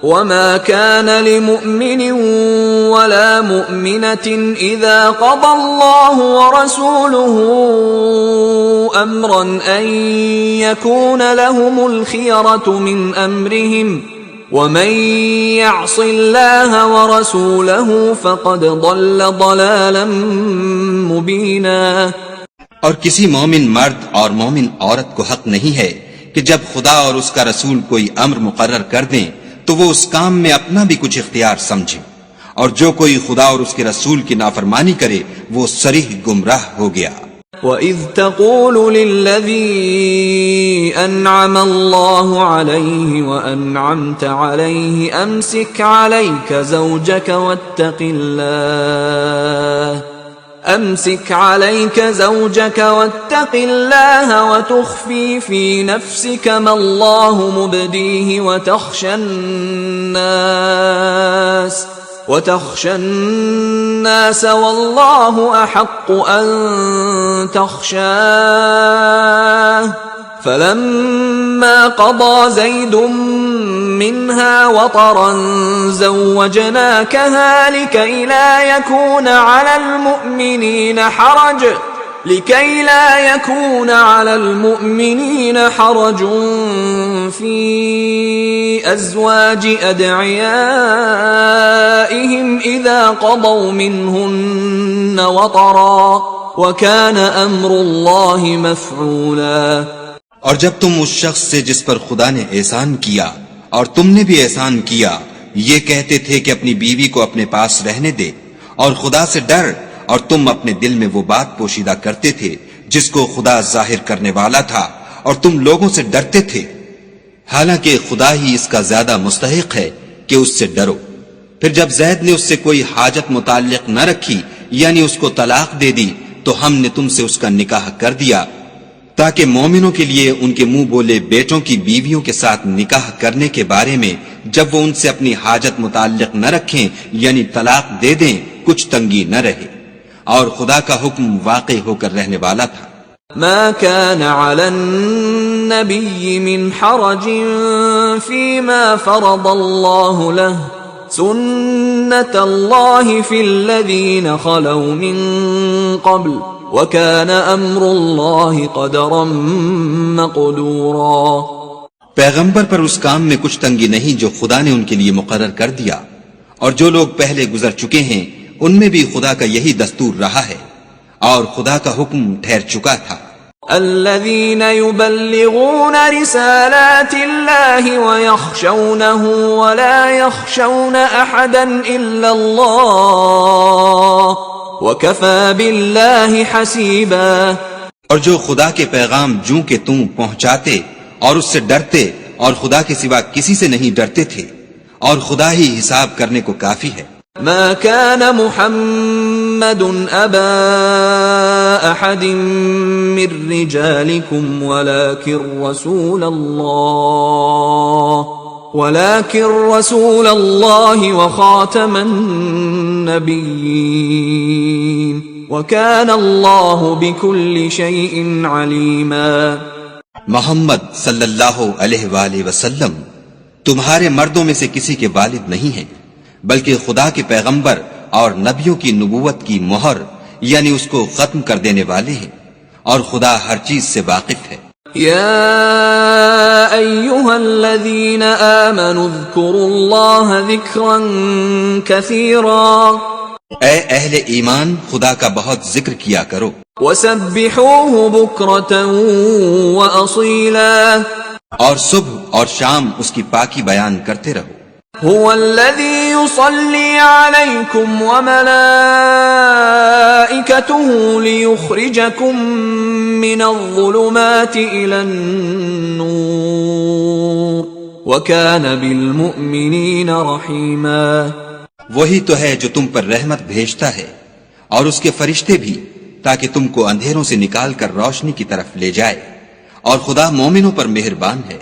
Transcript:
وما كان لمؤمن ولا مؤمنة إذا قضى الله ورسوله أمرا أن يكون لهم الخيرة من أمرهم ومن يعص الله ورسوله فقد ضل ضلالا مبينا۔ اور کسی مومن مرد اور مومن عورت کو حق نہیں ہے کہ جب خدا اور اس کا رسول کوئی امر مقرر کر دیں تو وہ اس کام میں اپنا بھی کچھ اختیار سمجھے، اور جو کوئی خدا اور اس کے رسول کی نافرمانی کرے وہ صریح گمراہ ہو گیا۔ وَإِذْ تَقُولُ لِلَّذِي أَنْعَمَ اللَّهُ عَلَيْهِ وَأَنْعَمْتَ عَلَيْهِ أَمْسِكْ عَلَيْكَ زَوْجَكَ وَاتَّقِ اللَّهَ وَتُخْفِي فِي نَفْسِكَ مَا اللَّهُ مُبْدِيهِ وَتَخْشَى النَّاسَ وَاللَّهُ أَحَقُّ أَن تَخْشَاهُ فَلَمَّا قَضَى زَيْدٌ مِّنْهَا وَطَرًا زَوَّجْنَاكَهَا لِكَيْ لَا يَكُونَ عَلَى الْمُؤْمِنِينَ حَرَجٌ فِي أَزْوَاجِ أَدْعِيَائِهِمْ إِذَا قَضَوْا مِنْهُنَّ وَطَرًا وَكَانَ أَمْرُ اللَّهِ مَفْعُولًا۔ اور جب تم اس شخص سے جس پر خدا نے احسان کیا اور تم نے بھی احسان کیا یہ کہتے تھے کہ اپنی بیوی کو اپنے پاس رہنے دے اور خدا سے ڈر، اور تم اپنے دل میں وہ بات پوشیدہ کرتے تھے جس کو خدا ظاہر کرنے والا تھا اور تم لوگوں سے ڈرتے تھے، حالانکہ خدا ہی اس کا زیادہ مستحق ہے کہ اس سے ڈرو۔ پھر جب زید نے اس سے کوئی حاجت متعلق نہ رکھی یعنی اس کو طلاق دے دی تو ہم نے تم سے اس کا نکاح کر دیا تاکہ مومنوں کے لیے ان کے منہ بولے بیٹوں کی بیویوں کے ساتھ نکاح کرنے کے بارے میں جب وہ ان سے اپنی حاجت متعلق نہ رکھیں یعنی طلاق دے دیں کچھ تنگی نہ رہے، اور خدا کا حکم واقع ہو کر رہنے والا تھا۔ ما كان على النبي من حرج فيما فرض الله له سنة الله في الذين خلوا من قبل وَكَانَ أَمْرُ اللَّهِ قَدَرًا مَقْدُورًا۔ پیغمبر پر اس کام میں کچھ تنگی نہیں جو خدا نے ان کے لیے مقرر کر دیا، اور جو لوگ پہلے گزر چکے ہیں ان میں بھی خدا کا یہی دستور رہا ہے، اور خدا کا حکم ٹھہر چکا تھا۔ الذين يبلغون رسالات الله ويخشونه ولا يخشون أحدا إلا الله وَكَفَى بِاللَّهِ حَسِيبًا۔ اور جو خدا کے پیغام جوں کہ تم پہنچاتے اور اس سے ڈرتے اور خدا کے سوا کسی سے نہیں ڈرتے تھے، اور خدا ہی حساب کرنے کو کافی ہے۔ ما كان محمد أبا أحد من رجالكم ولكن رسول الله وخاتم النبيين وكان الله بكل شيء عليما۔ محمد صلی اللہ علیہ وآلہ وسلم تمہارے مردوں میں سے کسی کے والد نہیں ہیں، بلکہ خدا کے پیغمبر اور نبیوں کی نبوت کی مہر یعنی اس کو ختم کر دینے والے ہیں، اور خدا ہر چیز سے واقف ہے۔ يا أيها الذين آمنوا اذكروا الله ذكرا كثيرا۔ اے اہل ایمان خدا کا بہت ذکر کیا کرو، وسبحوه بكرة وأصيلا، اور صبح اور شام اس کی پاکی بیان کرتے رہو۔ هو الذي يصلي عليكم وملائكته ليخرجكم من الظلمات إلى النور وكان بالمؤمنين رحيما۔ وہی تو ہے جو تم پر رحمت بھیجتا ہے اور اس کے فرشتے بھی، تاکہ تم کو اندھیروں سے نکال کر روشنی کی طرف لے جائے، اور خدا مومنوں پر مہربان ہے۔